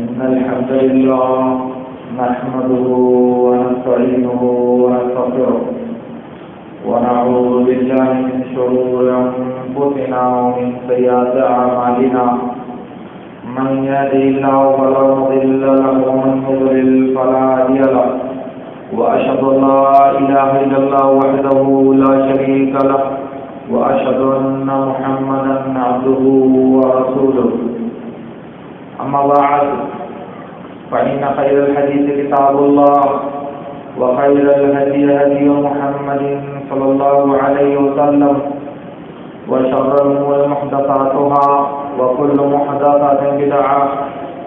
إن الحمد لله نحمده ونستعينه ونستغفره ونعوذ بالله من شرور أنفسنا ومن سيئات أعمالنا من يهده الله فلا مضل له ومن يضلل فلا هادي له وأشهد أن لا إله إلا الله وحده لا شريك له وأشهد أن محمدا عبده ورسوله أما بعد فإن خير الحديث كتاب الله وخير الهدي هدي محمد صلى الله عليه وسلم وشر الأمور محدثاتها وكل محدثة بدعة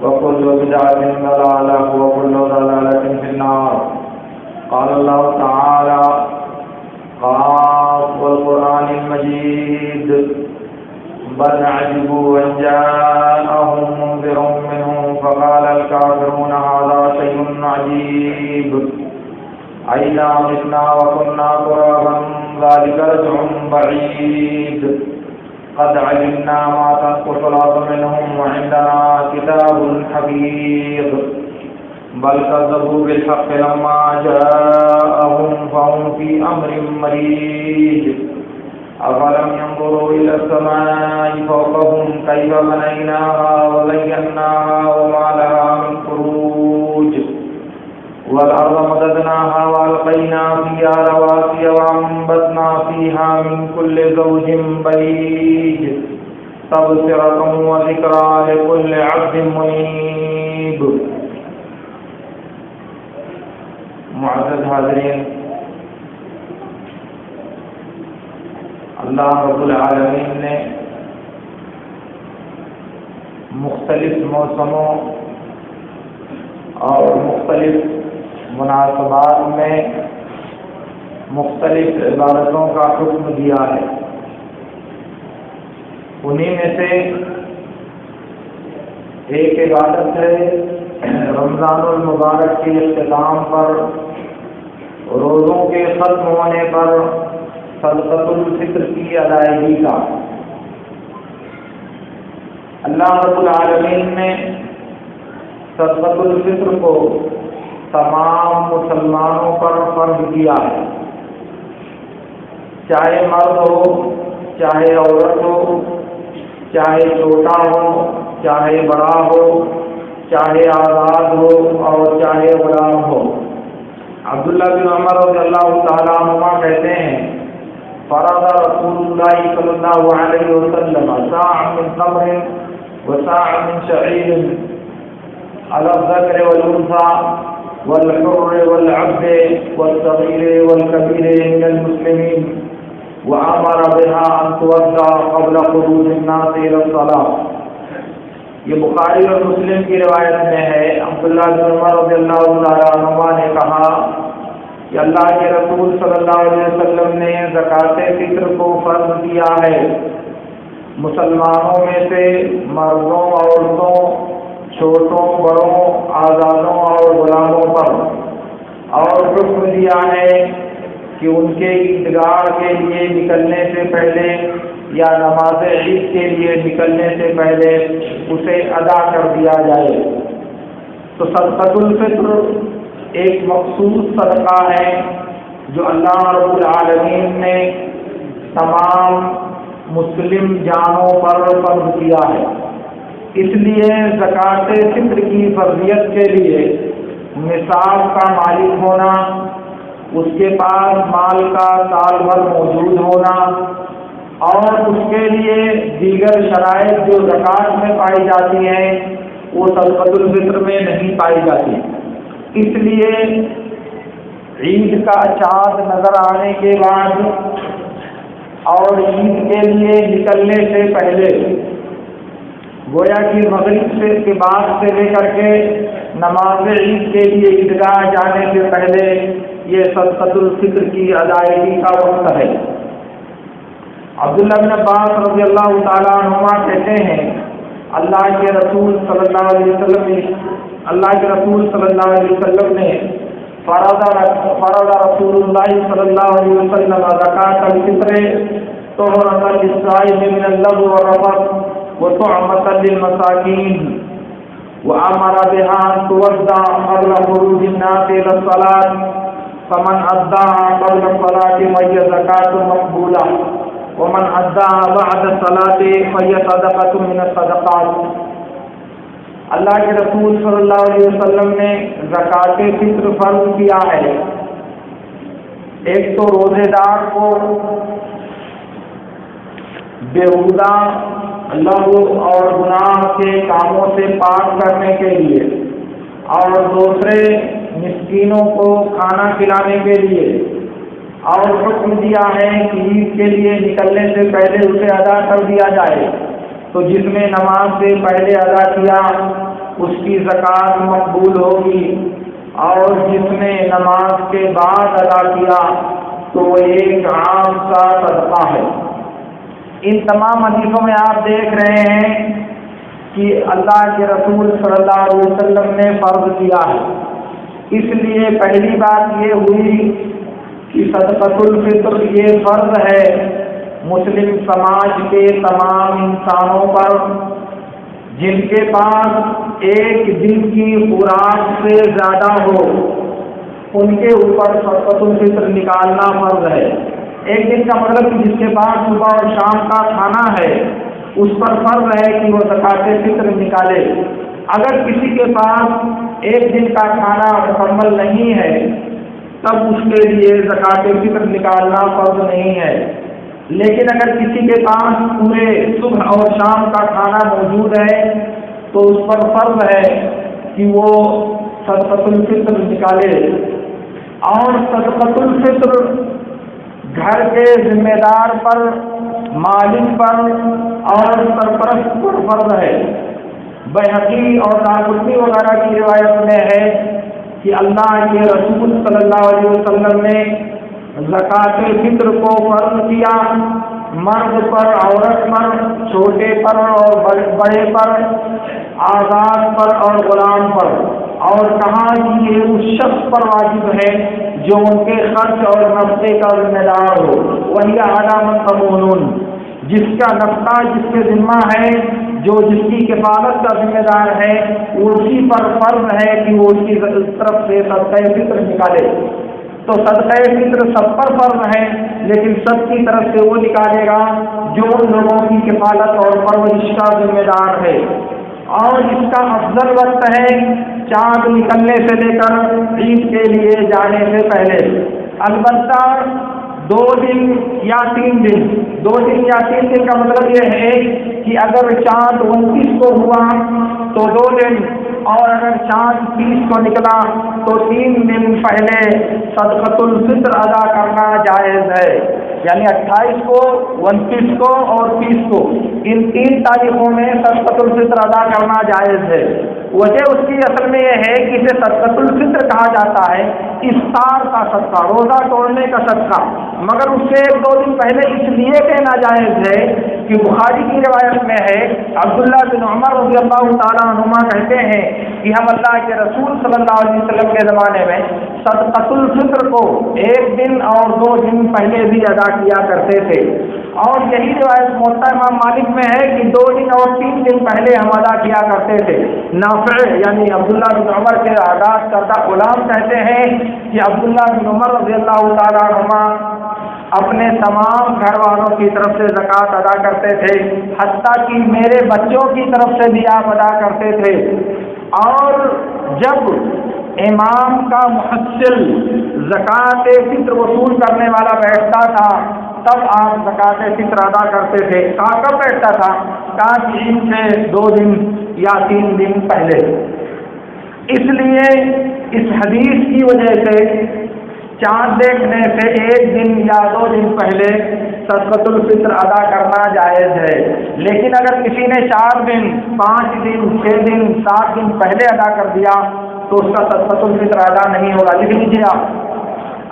وكل بدعة ضلالة وكل ضلالة في النار. قال الله تعالى قاف والقرآن المجيد بل عجبوا أن جاءهم منذر منهم فقال الكافرون هذا شيء عجيب أئذا متنا وكنا ترابا ذلك رجع بعيد قد علمنا ما تنقص الأرض منهم وعندنا كتاب حفيظ بل كذبوا بالحق لما جاءهم فهم في أمر مريج أفلم ينظروا إلى السماء فوقهم كيف بنيناها وزيناها وما لها من فروج والأرض مددناها وألقينا فيها رواسي وأنبتنا فيها من كل زوج بهيج تبصرة وذكرى لكل عبد منيب. معزز حاضرین، اللہ رب العالمین نے مختلف موسموں اور مختلف مناسبات میں مختلف عبادتوں کا حکم دیا ہے. انہی میں سے ایک عبادت ہے رمضان المبارک کے اختتام پر روزوں کے ختم ہونے پر صدقۃ الفطر کی ادائیگی کا. اللہ رب العالمین نے صدقۃ الفطر کو تمام مسلمانوں پر فرض کیا ہے، چاہے مرد ہو چاہے عورت ہو، چاہے چھوٹا ہو چاہے بڑا ہو، چاہے آزاد ہو اور چاہے غلام ہو. عبداللہ بن عمر رضی اللہ تعالیٰ عنہما کہتے ہیں فرض رسول اللہ صلی اللہ علیہ وسلم صاع من تمر وصاع من شعیر على الذكر والأنثى والحر والعبد والصغير والكبير من المسلمين وأمر بها أن تؤدى قبل خروج الناس إلى الصلاة. یہ بخاری اور مسلم کی روایت میں ہے. عبداللہ بن عمر رضی اللہ تعالیٰ عنہما نے کہا کہ اللہ کے رسول صلی اللہ علیہ وسلم نے زکوٰۃ فطر کو فرض کیا ہے مسلمانوں میں سے مردوں عورتوں چھوٹوں بڑوں آزادوں اور غلاموں پر، اور حکم دیا ہے کہ ان کے عیدگاہ کے لیے نکلنے سے پہلے یا نماز عید کے لیے نکلنے سے پہلے اسے ادا کر دیا جائے. تو صدقۃ الفطر ایک مخصوص صدقہ ہے جو اللہ رب العالمین نے تمام مسلم جانوں پر فرض کیا ہے. اس لیے زکوٰۃ فطر کی فرضیت کے لیے نصاب کا مالک ہونا، اس کے پاس مال کا سال بھر موجود ہونا اور اس کے لیے دیگر شرائط جو زکوٰۃ میں پائی جاتی ہیں وہ صدقۃ الفطر میں نہیں پائی جاتی. اس لیے عید کا چاند نظر آنے کے بعد اور عید کے لیے نکلنے سے پہلے، گویا کہ مغرب کے بعد سے لے کر کے نماز عید کے لیے عیدگاہ جانے سے پہلے یہ صدقۃ الفطر کی ادائیگی کا وقت ہے. عبداللہ بن عباس رضی اللہ تعالیٰ عنہما کہتے ہیں اللہ کے رسول صلی اللہ علیہ وسلم نے فرض رسول اللہ صلی اللہ علیہ وسلم زکاۃ الفطر طہرۃ للصائم من اللغو والرفث وطعمة للمساکین. وأمر بها أن تودع قبل خروج الناس إلى الصلاة فمن أداها قبل الصلاة فهي زكاة مقبولة ومن أداها بعد الصلاة فهي صدقة من الصدقات۔ اللہ کے رسول صلی اللہ علیہ وسلم نے زکوٰۃ فطر فرض کیا ہے۔ ایک تو روزے دار کو بیہودہ لغو اور گناہ کے کاموں سے پاک کرنے کے لیے، اور دوسرے مسکینوں کو کھانا کھلانے کے لیے، اور حکم دیا ہے کہ عید کے لیے نکلنے سے پہلے اسے ادا کر دیا جائے۔ تو جس نے نماز سے پہلے ادا کیا اس کی زکوٰۃ مقبول ہوگی، اور جس نے نماز کے بعد ادا کیا تو وہ ایک عام سا صدقہ ہے۔ ان تمام حدیثوں میں آپ دیکھ رہے ہیں کہ اللہ کے رسول صلی اللہ علیہ وسلم نے فرض کیا ہے۔ اس لیے پہلی بات یہ ہوئی کہ صدقۃ الفطر یہ فرض ہے مسلم سماج کے تمام انسانوں پر جن کے پاس ایک دن کی خوراک سے زیادہ ہو، ان کے اوپر صدقۃ الفطر نکالنا فرض ہے۔ ایک دن کا مطلب کہ جس کے پاس صبح اور شام کا کھانا ہے اس پر فرض ہے کہ وہ زکوٰۃ فطر نکالے۔ اگر کسی کے پاس ایک دن کا کھانا مکمل نہیں ہے تب اس کے لیے زکوٰۃ فطر نکالنا فرض نہیں ہے، لیکن اگر کسی کے پاس پورے صبح اور شام کا کھانا موجود ہے تو اس پر فرض ہے کہ وہ صدقۃ الفطر نکالے۔ اور صدقۃ الفطر گھر کے ذمہ دار پر، مالک پر اور سرپرست پر فرض ہے۔ بیہقی اور دارقطنی وغیرہ کی روایت میں ہے کہ اللہ کے رسول صلی اللہ علیہ وسلم نے زکوٰۃ فطر کو فرض کیا، مرد پر، عورت پر، چھوٹے پر اور بڑے پر، آزاد پر اور غلام پر، اور کہا کہ یہ اس شخص پر واجب ہے جو ان کے خرچ اور نفقے کا ذمہ دار ہو، وہی علامت قانون، جس کا نفقہ جس کے ذمہ ہے، جو جس کی کفالت کا ذمہ دار ہے، اسی پر فرض ہے کہ وہ اس کی طرف سے صدقہ فطر نکالے۔ تو صدقہ فطر سب پر فرض ہے، لیکن سب کی طرف سے وہ نکالے گا جو ان لوگوں کی کفالت اور پرورش کا ذمہ دار ہے۔ اور اس کا افضل وقت ہے چاند نکلنے سے لے کر عید کے لیے جانے سے پہلے، البتہ 2 دن یا 3 دن۔ 2 دن یا 3 دن کا مطلب یہ ہے کہ اگر چاند 29 کو ہوا تو 2 دن، اور اگر چاند 30 کو نکلا تو 3 دن پہلے صدقۃ الفطر ادا کرنا جائز ہے، یعنی 28 کو، 29 کو اور 30 کو، ان 3 تاریخوں میں صدقۃ الفطر ادا کرنا جائز ہے۔ وجہ اس کی اصل میں یہ ہے کہ اسے صدقۃ الفطر کہا جاتا ہے، افطار کا صدقہ، روزہ توڑنے کا صدقہ، مگر اس سے 1-2 دن پہلے اس لیے کہنا جائز ہے کہ بخاری کی روایت میں ہے، عبداللہ بن عمر رضی اللہ تعالیٰ عنہما کہتے ہیں کہ ہم اللہ کے رسول صلی اللہ علیہ وسلم کے زمانے میں صدقۃ الفطر کو 1 دن اور 2 دن پہلے بھی ادا کیا کرتے تھے، اور یہی روایت موطا امام مالک میں ہے کہ 2 دن اور 3 دن پہلے ہم ادا کیا کرتے تھے۔ نافع یعنی عبداللہ بن عمر کے آغاز کردہ غلام کہتے ہیں کہ عبداللہ بن عمر رضی اللہ تعالیٰ عنہما اپنے تمام گھر والوں کی طرف سے زکوٰۃ ادا کرتے تھے، حتیٰ کہ میرے بچوں کی طرف سے بھی آپ ادا کرتے تھے۔ اور جب امام کا محصل زکوٰۃ فطر وصول کرنے والا بیٹھتا تھا تب آپ زکوٰۃ فطر ادا کرتے تھے۔ کب بیٹھتا تھا؟ کہ عید سے 2 دن یا 3 دن پہلے۔ اس لیے اس حدیث کی وجہ سے چاند دیکھنے سے 1 دن یا 2 دن پہلے صدقۃ الفطر ادا کرنا جائز ہے، لیکن اگر کسی نے 4 دن، 5 دن، 6 دن، 7 دن پہلے ادا کر دیا تو اس کا صدقۃ الفطر ادا نہیں ہوگا۔ لکھ لیجیے آپ،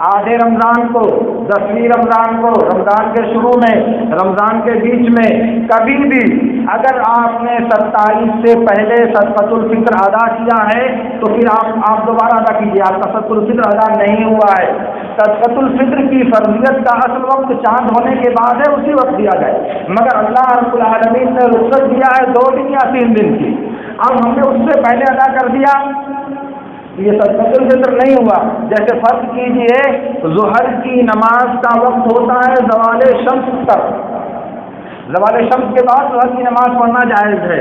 آدھے رمضان کو، 10ویں رمضان کو، رمضان کے شروع میں، رمضان کے بیچ میں، کبھی بھی اگر آپ نے 27 سے پہلے صدقۃ الفطر ادا کیا ہے تو پھر آپ دوبارہ ادا کیجیے، آپ کا صدقۃ الفطر ادا نہیں ہوا ہے۔ صدقۃ الفطر کی فرضیت کا اصل وقت چاند ہونے کے بعد ہے، اسی وقت دیا جائے، مگر اللہ رب العالمین نے رخصت دیا ہے 2 دن یا 3 دن کی، اب ہم نے اس سے پہلے ادا کر دیا، یہ صدقۃ الفطر نہیں ہوا۔ جیسے فرض کیجئے ظہر کی نماز کا وقت ہوتا ہے زوال شمس تک، زوال شمس کے بعد ظہر کی نماز پڑھنا جائز ہے۔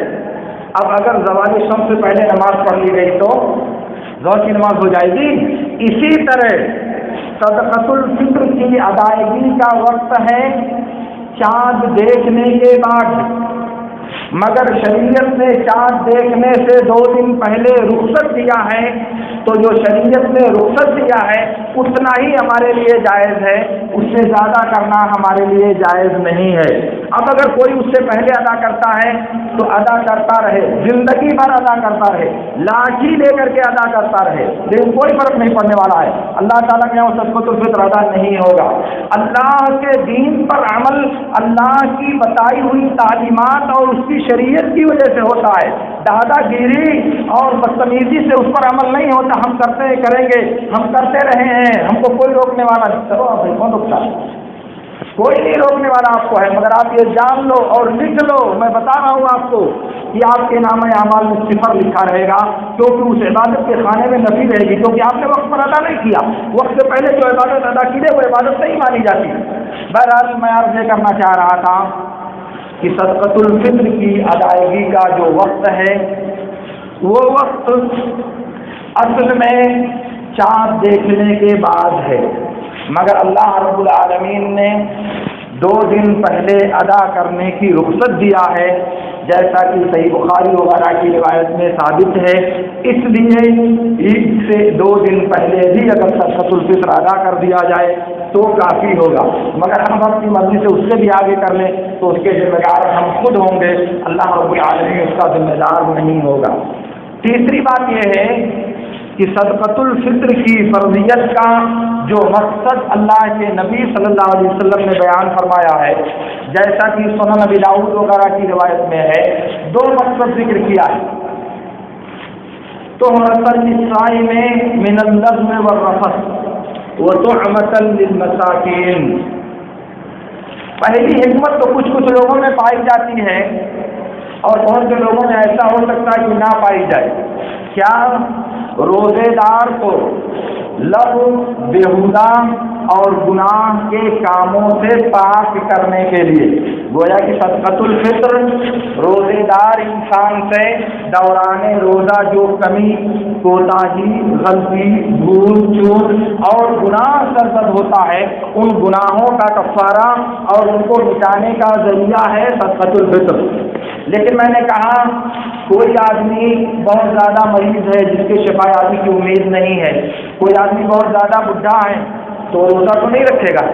اب اگر زوال شمس سے پہلے نماز پڑھ لی گئی تو ظہر کی نماز ہو جائے گی۔ اسی طرح صدقۃ الفطر کی ادائیگی کا وقت ہے چاند دیکھنے کے بعد، مگر شریعت نے چاند دیکھنے سے 2 دن پہلے رخصت دیا ہے، تو جو شریعت نے رخصت دیا ہے اتنا ہی ہمارے لیے جائز ہے، اس سے زیادہ کرنا ہمارے لیے جائز نہیں ہے۔ اب اگر کوئی اس سے پہلے ادا کرتا ہے تو ادا کرتا رہے، زندگی بھر ادا کرتا رہے، لاٹھی لے کر کے ادا کرتا رہے، لیکن کوئی فرق نہیں پڑنے والا ہے، اللہ تعالیٰ کے یہاں صدقۃ الفطر ادا نہیں ہوگا۔ اللہ کے دین پر عمل اللہ کی بتائی ہوئی تعلیمات اور اس کی شریعت کی وجہ سے ہوتا ہے، دادا گیری اور بدتمیزی سے اس پر عمل نہیں ہوتا۔ ہم کرتے کریں گے، ہم کرتے رہے ہیں، ہم کو کوئی روکنے والا نہیں، چلو آپ کون روکتا ہے؟ کوئی نہیں روکنے والا آپ کو ہے، مگر آپ یہ جان لو اور لکھ لو، میں بتا رہا ہوں آپ کو کہ آپ کے نام اعمال میں 0 لکھا رہے گا، کیونکہ اس عبادت کے خانے میں نفی رہے گی، کیونکہ آپ نے وقت پر ادا نہیں کیا، وقت سے پہلے جو عبادت ادا کی ہے وہ عبادت نہیں مانی جاتی۔ بہرحال میں عرض یہ کرنا چاہ رہا تھا کہ صدقۃ الفطر کی ادائیگی کا جو وقت ہے وہ وقت اصل میں چاند دیکھنے کے بعد ہے، مگر اللہ رب العالمین نے 2 دن پہلے ادا کرنے کی رخصت دیا ہے، جیسا کہ صحیح بخاری وغیرہ کی روایت میں ثابت ہے۔ اس لیے عید سے 2 دن پہلے بھی اگر صدقۃ الفطر ادا کر دیا جائے تو کافی ہوگا، مگر ہم اپنی مرضی سے اس سے بھی آگے کر لیں تو اس کے ذمہ دار ہم خود ہوں گے، اللہ رب العالمین اس کا ذمہ دار نہیں ہوگا۔ تیسری بات یہ ہے کہ صدقۃ الفطر کی فرضیت کا جو مقصد اللہ کے نبی صلی اللہ علیہ وسلم نے بیان فرمایا ہے، جیسا کہ سنن ابی داؤد وغیرہ کی روایت میں ہے، 2 مقصد ذکر کیا ہے۔ تحرۃ للصائم من اللغو والرفث وطعمۃ للمساکین۔ پہلی حکمت تو کچھ لوگوں میں پائی جاتی ہے اور بہت سے لوگوں میں ایسا ہو سکتا ہے کہ نہ پائی جائے۔ کیا؟ روزے دار کو لغو، بیہودہ اور گناہ کے کاموں سے پاک کرنے کے لیے، گویا کہ صدقۃ الفطر روزے دار انسان سے دوران روزہ جو کمی، کوتاہی، غلطی، بھول چوک اور گناہ سرزد ہوتا ہے، ان گناہوں کا کفارہ اور ان کو مٹانے کا ذریعہ ہے صدقۃ الفطر۔ لیکن میں نے کہا کوئی آدمی بہت زیادہ مریض ہے جس کے شفا یابی کی امید نہیں ہے، کوئی آدمی بہت زیادہ بڈھا ہے تو روزہ تو نہیں رکھے گا،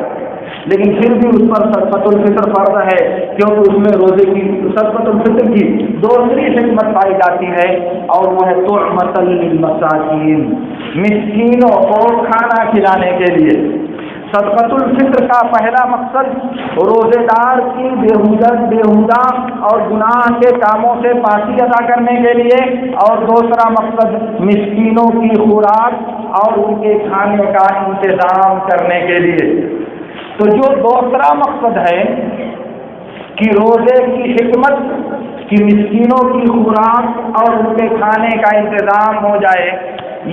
لیکن پھر بھی اس پر صدقۃ الفطر فرض ہے، کیونکہ اس میں روزے کی صدقۃ الفطر کی 2 حکمت پائی جاتی ہے، اور وہ ہے طعمۃ للمساکین، مسکینوں کو کھانا کھلانے کے لیے۔ صدقۃ الفطر کا پہلا مقصد روزے دار کی بیہودہ اور گناہ کے کاموں سے پاکی ادا کرنے کے لیے، اور دوسرا مقصد مسکینوں کی خوراک اور ان کے کھانے کا انتظام کرنے کے لیے۔ تو جو دوسرا مقصد ہے کہ روزے کی حکمت کہ مسکینوں کی خوراک اور ان کے کھانے کا انتظام ہو جائے،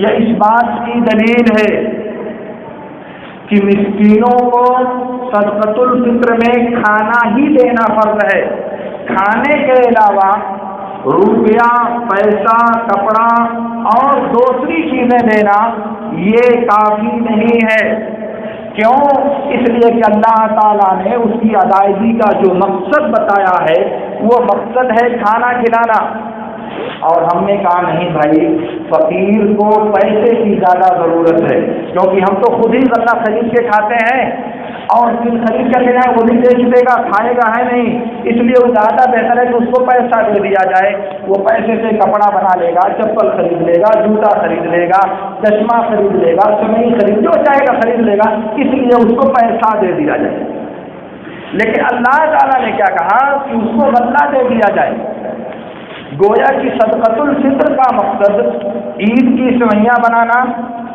یہ اس بات کی دلیل ہے کہ مسکینوں کو صدقۃ الفطر میں کھانا ہی دینا فرض ہے، کھانے کے علاوہ روپیہ، پیسہ، کپڑا اور دوسری چیزیں دینا یہ کافی نہیں ہے۔ کیوں؟ اس لیے کہ اللہ تعالیٰ نے اس کی ادائیگی کا جو مقصد بتایا ہے وہ مقصد ہے کھانا کھلانا، اور ہم نے کہا نہیں بھائی، فقیر کو پیسے کی زیادہ ضرورت ہے، کیونکہ ہم تو خود ہی غلہ خرید کے کھاتے ہیں، اور پھر خرید کر کے جائیں وہ بھی بیچ دے گا، کھائے گا ہے نہیں، اس لیے وہ زیادہ بہتر ہے کہ اس کو پیسہ دے دیا جائے، وہ پیسے سے کپڑا بنا لے گا، چپل خرید لے گا، جوتا خرید لے گا، چشمہ خرید لے گا، سمئی خرید، جو چاہے گا خرید لے گا، اس لیے اس کو پیسہ دے دیا جائے۔ لیکن اللہ تعالیٰ نے کیا کہا کہ اس کو غلہ دے دیا جائے۔ گویا کہ صدقۃ الفطر کا مقصد عید کی سوئیاں بنانا،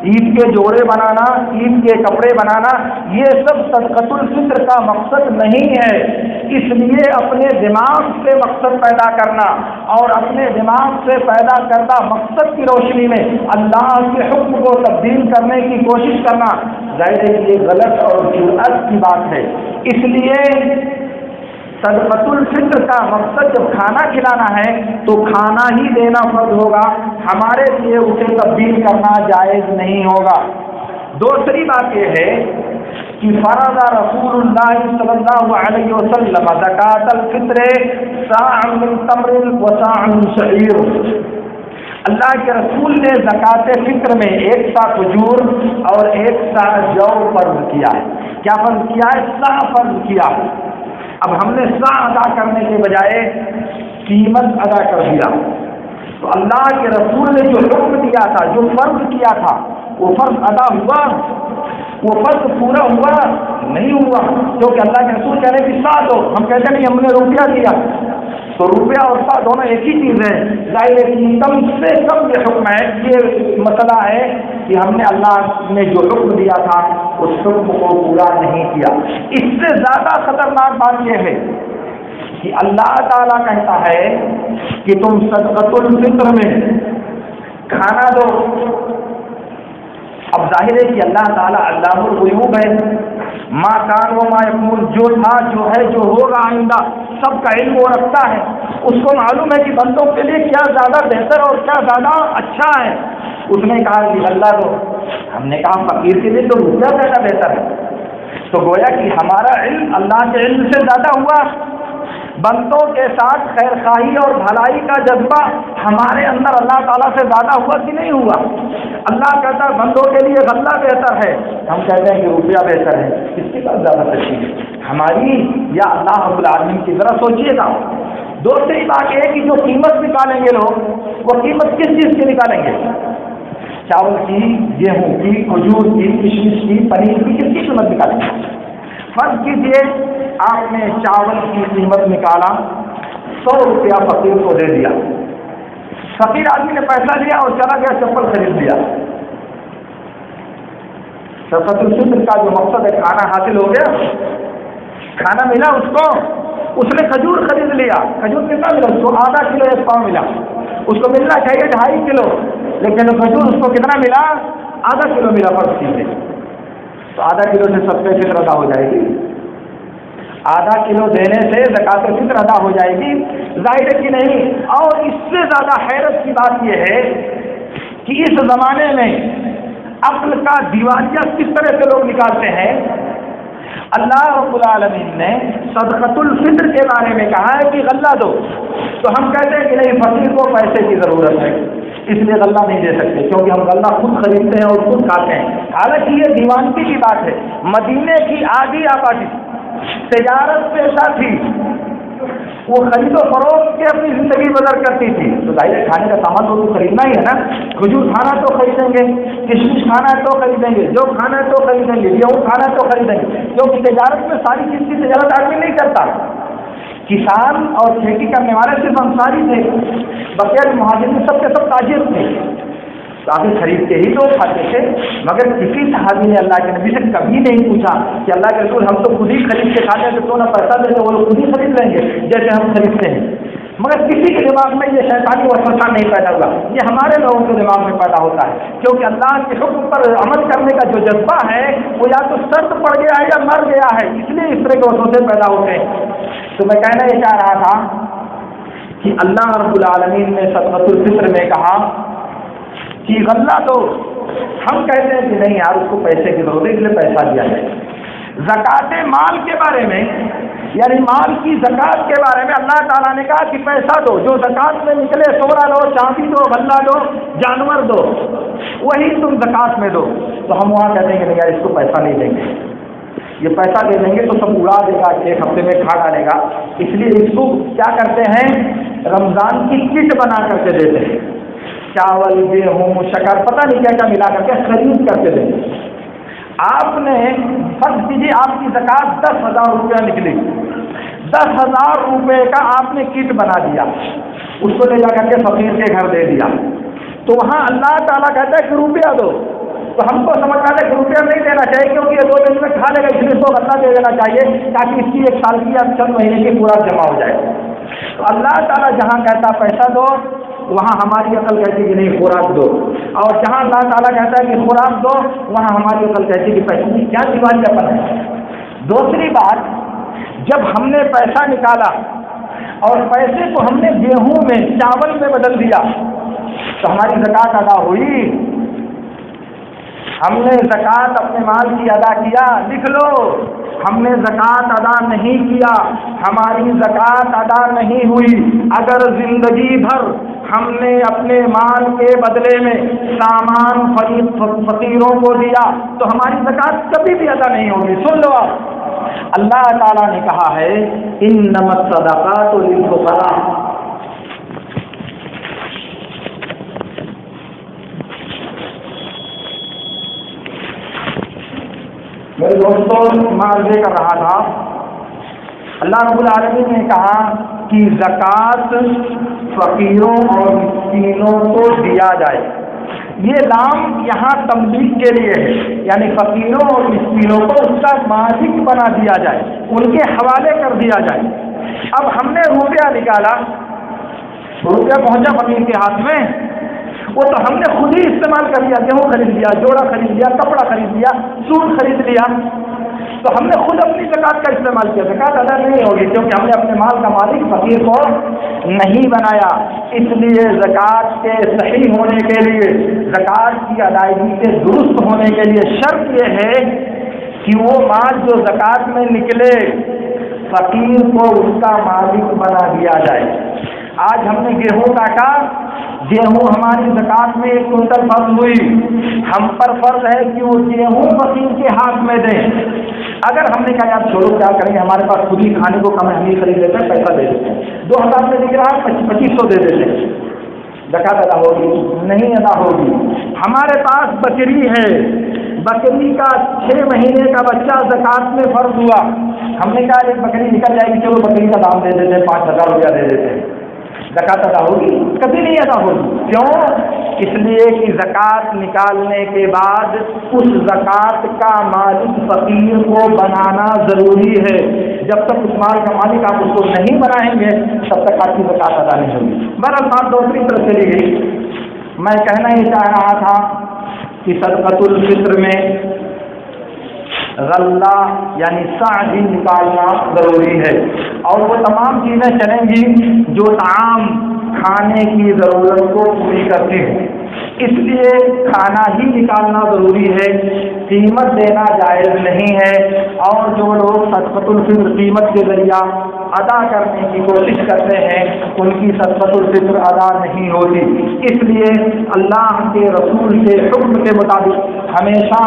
عید کے جوڑے بنانا، عید کے کپڑے بنانا، یہ سب صدقۃ الفطر کا مقصد نہیں ہے۔ اس لیے اپنے دماغ سے مقصد پیدا کرنا اور اپنے دماغ سے پیدا کردہ مقصد کی روشنی میں اللہ کے حکم کو تبدیل کرنے کی کوشش کرنا ظاہر ہے کہ یہ غلط اور جرأت کی بات ہے۔ اس لیے صدقۃ الفطر کا مقصد جب کھانا کھلانا ہے تو کھانا ہی دینا فرض ہوگا، ہمارے لیے اسے تبدیل کرنا جائز نہیں ہوگا۔ دوسری بات یہ ہے کہ فرض رسول اللہ صلی اللہ علیہ وسلم زکوٰۃ الفطر صاع من تمر وصاع من شعیر، اللہ کے رسول نے زکوٰۃ فطر میں 1 صاع کھجور اور 1 صاع جو فرض کیا ہے۔ کیا فرض کیا ہے؟ صاع فرض کیا۔ اب ہم نے صاع ادا کرنے کے بجائے قیمت ادا کر دیا، تو اللہ کے رسول نے جو حکم دیا تھا، جو فرض کیا تھا، وہ فرض ادا ہوا؟ وہ فرض پورا ہوا؟ نہیں ہوا، کیونکہ اللہ کے رسول کہہ رہے کہ صاع دو، ہم کہتے ہیں نہیں ہم نے روپیہ دیا، تو روپیہ اور صاع دونوں ایک ہی چیز ہے۔ ظاہر ہے کہ کم سے کم یہ حکم ہے، یہ مسئلہ ہے کہ ہم نے اللہ نے جو حکم دیا تھا اس حکم کو پورا نہیں کیا۔ اس سے زیادہ خطرناک بات یہ ہے کہ اللہ تعالیٰ کہتا ہے کہ تم صدقۃ الفطر میں کھانا دو۔ اب ظاہر ہے کہ اللہ تعالیٰ علام الغیوب ہے، ما کان و ما یکون، جو تھا، جو ہے، جو ہوگا آئندہ، سب کا علم وہ رکھتا ہے۔ اس کو معلوم ہے کہ بندوں کے لیے کیا زیادہ بہتر اور کیا زیادہ اچھا ہے۔ اس نے کہا کہ اللہ دو، ہم نے کہا فقیر کے لیے تو روپیہ زیادہ بہتر ہے۔ تو گویا کہ ہمارا علم اللہ کے علم سے زیادہ ہوا۔ بندوں کے ساتھ خیر خواہی اور بھلائی کا جذبہ ہمارے اندر اللہ تعالیٰ سے زیادہ ہوا کہ نہیں ہوا؟ اللہ کہتا ہے بندوں کے لیے غلہ بہتر ہے، ہم کہتے ہیں کہ روپیہ بہتر ہے۔ کس کی بات زیادہ اچھی ہے، ہماری یا اللہ رب العالمین کی؟ ذرا سوچیے گا۔ دوسری بات یہ کہ جو قیمت نکالیں گے لوگ، وہ قیمت کس چیز کی نکالیں گے؟ چاول کی، گیہوں کی، کھجور کی، کشمش کی، پنیر کی، کس کی قیمت نکالیں گے؟ فرض کیجیے آپ نے چاول کی قیمت نکالا، 100 روپیہ فقیر کو دے دیا، فقیر آدمی نے پیسہ لیا اور چلا گیا چپل خرید لیا۔ صدقۃ الفطر کا جو مقصد ہے کھانا حاصل ہو گیا، کھانا ملا اس کو، اس نے کھجور خرید لیا۔ کھجور کتنا ملا اس کو؟ آدھا کلو 1 پاؤ ملا، اس کو ملنا چاہیے 2.5 کلو، لیکن کھجور اس کو کتنا ملا؟ آدھا کلو ملا۔ فرض کیجیے تو آدھا کلو سے صدقۃ فطر ادا ہو جائے گی، آدھا کلو دینے سے زکوٰۃ فطر ادا ہو جائے گی؟ ظاہر ہے کہ نہیں۔ اور اس سے زیادہ حیرت کی بات یہ ہے کہ اس زمانے میں عقل کا دیوالیہ کس طرح سے لوگ نکالتے ہیں۔ اللہ رب العالمین نے صدقۃ الفطر کے بارے میں کہا ہے کہ غلہ دو، تو ہم کہتے ہیں کہ نہیں فقیر کو پیسے کی ضرورت ہے اس لیے غلہ نہیں دے سکتے، کیونکہ ہم غلہ خود خریدتے ہیں اور خود کھاتے ہیں۔ حالانکہ یہ دیوانگی کی بات ہے۔ مدینے کی آدھی آبادی تجارت پیشہ تھی، وہ خرید و فروخت کے اپنی زندگی بسر کرتی تھی، تو ظاہر کھانے کا سامان تو خریدنا ہی ہے نا۔ کھجور کھانا تو خریدیں گے، کشمش کھانا ہے تو خریدیں گے، جو کھانا ہے تو خریدیں گے، گیہوں کھانا ہے تو خریدیں گے، کیونکہ تجارت میں ساری چیز کی تجارت آدمی نہیں کرتا۔ کسان اور کھیتی کرنے والے صرف انصاری تھے، بقیہ مہاجرین سب کے سب تاجر تھے، آگے خرید کے ہی لوگ کھاتے تھے۔ مگر کسی صحابی نے اللہ کے نبی سے کبھی نہیں پوچھا کہ اللہ کے رسول ہم تو خود ہی خرید کے کھاتے ہیں، تو کیوں نہ پیسہ دے تو وہ لوگ خود ہی خرید لیں گے جیسے ہم خریدتے ہیں۔ مگر کسی کے دماغ میں یہ شیطانی وسوسہ نہیں پیدا ہوا، یہ ہمارے لوگوں کے دماغ میں پیدا ہوتا ہے، کیونکہ اللہ کے حکم پر عمل کرنے کا جو جذبہ ہے وہ یا تو سرد پڑ گیا ہے یا مر گیا ہے، اس لیے اس طرح کے وسوسے پیدا ہوتے ہیں۔ تو میں کہنا یہ چاہ رہا تھا کہ اللہ رب العالمین نے صدقۃ الفطر میں کہا کہ غلہ دو، ہم کہتے ہیں کہ نہیں یار اس کو پیسے کی ضرورت ہے اس لیے پیسہ دیا جائے۔ زکوٰۃ مال کے بارے میں، یعنی مال کی زکوٰۃ کے بارے میں اللہ تعالیٰ نے کہا کہ پیسہ دو، جو زکوٰۃ میں نکلے، سونا دو، چاندی دو، غلہ دو، جانور دو، وہی تم زکوٰۃ میں دو۔ تو ہم وہاں کہتے ہیں کہ نہیں یار اس کو پیسہ نہیں دیں گے، یہ پیسہ دے دیں گے تو سب اڑا دے گا، 1 ہفتے میں کھا ڈالے گا، اس لیے اس کو کیا کرتے ہیں، رمضان کی کٹ بنا کر کے دیتے ہیں، چاول، گیہوں، شکر، پتہ نہیں کیا کیا ملا کر کے خرید کر کے دیتے ہیں۔ آپ نے فرض کیجیے آپ کی زکوٰۃ 10,000 روپیہ نکلی، 10,000 روپے کا آپ نے کٹ بنا دیا، اس کو لے جا کر کے فقیر کے گھر دے دیا، تو وہاں اللہ تعالیٰ کہتا ہے کہ روپیہ دو، تو ہم کو سمجھ آتا ہے کہ روپیہ نہیں دینا چاہیے کیونکہ یہ 2 دن میں کھا لے گا، اس لیے 100 غلہ دے دینا چاہیے تاکہ اس کی 1 سال کی یا چند مہینے کی پورا جمع ہو جائے۔ تو اللہ تعالیٰ جہاں کہتا پیسہ دو وہاں ہماری عقل کہتی ہے کہ نہیں خوراک دو، اور جہاں اللہ تعالیٰ کہتا ہے کہ خوراک دو وہاں ہماری عقل کہتی ہے کہ پیسے کی کیا دیوالیاپن ہے۔ دوسری بات، جب ہم نے پیسہ نکالا اور پیسے کو ہم نے گیہوں میں چاول میں بدل دیا تو ہماری زکوٰۃ ادا ہوئی؟ ہم نے زکوٰۃ اپنے مال کی ادا کیا، لکھ لو، ہم نے زکوٰۃ ادا نہیں کیا، ہماری زکوٰۃ ادا نہیں ہوئی۔ اگر زندگی بھر ہم نے اپنے مال کے بدلے میں سامان فقیروں کو دیا تو ہماری زکوٰۃ کبھی بھی ادا نہیں ہوگی۔ سن لو آپ، اللہ تعالیٰ نے کہا ہے انما الصدقات للفقراء، میرے دوستوں میں عرض کر رہا تھا اللہ رب العالمین نے کہا کہ زکوٰۃ فقیروں اور مسکینوں کو دیا جائے، یہ لام یہاں تملیغ کے لیے ہے، یعنی فقیروں اور مسکینوں کو اس کا مالک بنا دیا جائے، ان کے حوالے کر دیا جائے۔ اب ہم نے روپیہ نکالا، روپیہ پہنچا فقیر کے ہاتھ میں، وہ تو ہم نے خود ہی استعمال کر لیا، گیہوں خرید لیا، جوڑا خرید لیا، کپڑا خرید لیا، سوٹ خرید لیا، تو ہم نے خود اپنی زکوٰۃ کا استعمال کیا، زکوٰۃ ادا نہیں ہوگی کیونکہ ہم نے اپنے مال کا مالک فقیر کو نہیں بنایا۔ اس لیے زکوٰۃ کے صحیح ہونے کے لیے، زکوٰۃ کی ادائیگی کے درست ہونے کے لیے شرط یہ ہے کہ وہ مال جو زکوٰۃ میں نکلے فقیر کو اس کا مالک بنا دیا جائے۔ آج ہم نے گیہوں کاٹا، گیہوں ہماری زکوٰۃ میں 1 کنٹل فرض ہوئی، ہم پر فرض ہے کہ وہ گیہوں فقیر کے ہاتھ میں دیں۔ اگر ہم نے کہا یار چھوڑو کیا کریں گے، ہمارے پاس خود ہی کھانے کو کم ہم ہی خرید لیتے ہیں، پیسہ دے دیتے ہیں، 2,000 میں دکھ رہا ہے 2,500 دے دیتے ہیں، زکوٰۃ ادا ہوگی؟ نہیں ادا ہوگی۔ ہمارے پاس بکری ہے، بکری کا 6 مہینے کا بچہ زکوٰۃ میں فرض ہوا، ہم نے کہا ایک بکری نکل جائے گی، چلو بکری کا دام دے دیتے ہیں، 5,000 روپیہ دے دیتے ہیں، زکوٰۃ ادا ہوگی؟ کبھی نہیں ادا ہوگی۔ کیوں؟ اس لیے کہ زکوٰۃ نکالنے کے بعد اس زکوٰۃ کا مالک فقیر کو بنانا ضروری ہے۔ جب تک اس مال کا مالک آپ اس کو نہیں بنائیں گے تب تک آپ کی زکوٰۃ ادا نہیں ہوگی۔ بہرحال بات دوسری طرف چلی گئی، میں کہنا یہ چاہ رہا تھا کہ صدقۃ الفطر میں غلہ یعنی صاع بھی نکالنا ضروری ہے، اور وہ تمام چیزیں چلیں گی جو طعام کھانے کی ضرورت کو پوری کرتی ہیں، اس لیے کھانا ہی نکالنا ضروری ہے، قیمت دینا جائز نہیں ہے، اور جو لوگ صدقۃ الفطر قیمت کے ذریعہ ادا کرنے کی کوشش کرتے ہیں ان کی صدقۃ الفطر ادا نہیں ہوتی۔ اس لیے اللہ کے رسول کے حکم کے مطابق ہمیشہ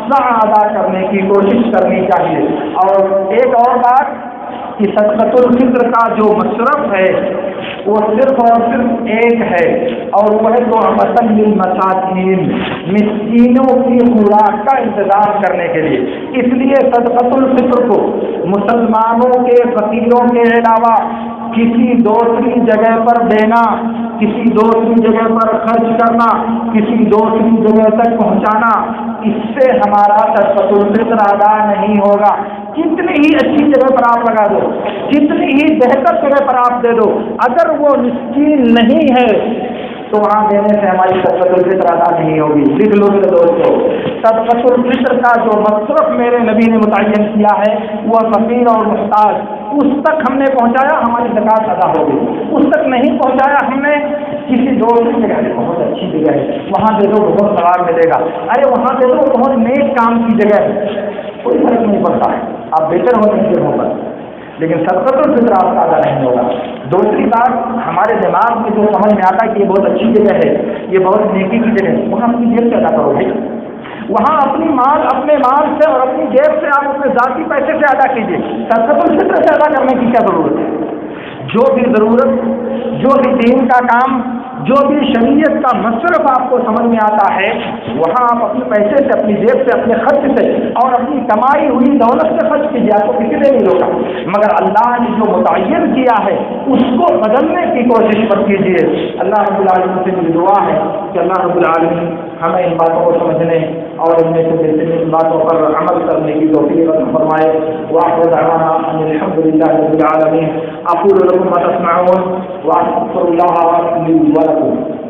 صاع ادا کرنے کی کوشش کرنی چاہیے۔ اور ایک اور بات کہ صدقۃ الفطر کا جو مصرف ہے وہ صرف اور صرف ایک ہے، اور وہ ہے تو مثلاً للمساکین، مسکینوں کی خوراک کا انتظام کرنے کے لیے۔ اس لیے صدقۃ الفطر کو مسلمانوں کے فقیروں کے علاوہ کسی دوسری جگہ پر دینا، کسی دوسری جگہ پر خرچ کرنا، کسی دوسری جگہ تک پہنچانا، اس سے ہمارا صدقۃ الفطر ادا نہیں ہوگا۔ کتنی ہی اچھی جگہ پر آپ لگا دو، کتنی ہی بہتر جگہ پر آپ دے دو، اگر وہ مسکین نہیں ہے تو وہاں دینے سے ہماری صدقۃ الفطر ادا نہیں ہوگی۔ لکھ لو میرے دوستو، صدقۃ الفطر کا جو مصرف میرے نبی نے متعین کیا ہے وہ فقیر اور محتاج، اس تک ہم نے پہنچایا ہماری زکوٰۃ ادا ہوگی، اس تک نہیں پہنچایا ہم نے کسی دوسری جگہ، بہت اچھی جگہ ہے وہاں دے دو بہت ثواب ملے گا، ارے وہاں دے دو بہت نیک کام کی جگہ ہے، کوئی فرق نہیں پڑتا ہے، آپ بہتر ہونے کی جگہوں پر، لیکن صدقۃ الفطر آپ کا ادا نہیں ہوگا۔ دوسری بات، ہمارے دماغ میں جو سمجھ میں آتا ہے کہ یہ بہت اچھی جگہ ہے، یہ بہت نیکی کی جگہ ہے، وہاں اپنی جیب سے ادا کرو بھائی، وہاں اپنے مال سے اور اپنی جیب سے آپ اپنے ذاتی پیسے سے ادا کیجیے، صدقۃ الفطر سے ادا کرنے کی کیا ضرورت ہے؟ جو بھی ضرورت، جو بھی دین کا کام جو بھی شریعت کا مصرف آپ کو سمجھ میں آتا ہے وہاں آپ اپنے پیسے سے، اپنی جیب سے، اپنے خرچ سے اور اپنی کمائی ہوئی دولت سے خرچ کیجیے، آپ کو کسی نے نہیں روکا، مگر اللہ نے جو متعین کیا ہے اس کو بدلنے کی کوشش مت کیجیے۔ اللہ رب العالمین سے میری دعا ہے کہ اللہ رب العالمین ہمیں ان باتوں کو سمجھنے اور ان میں سے بہترین باتوں پر عمل کرنے کی توفیق عطا فرمائے۔ وآخر دعوانا ان الحمد للہ رب العالمین۔ اقول لكم ما تسمعون واستغفر الله لي ولكم۔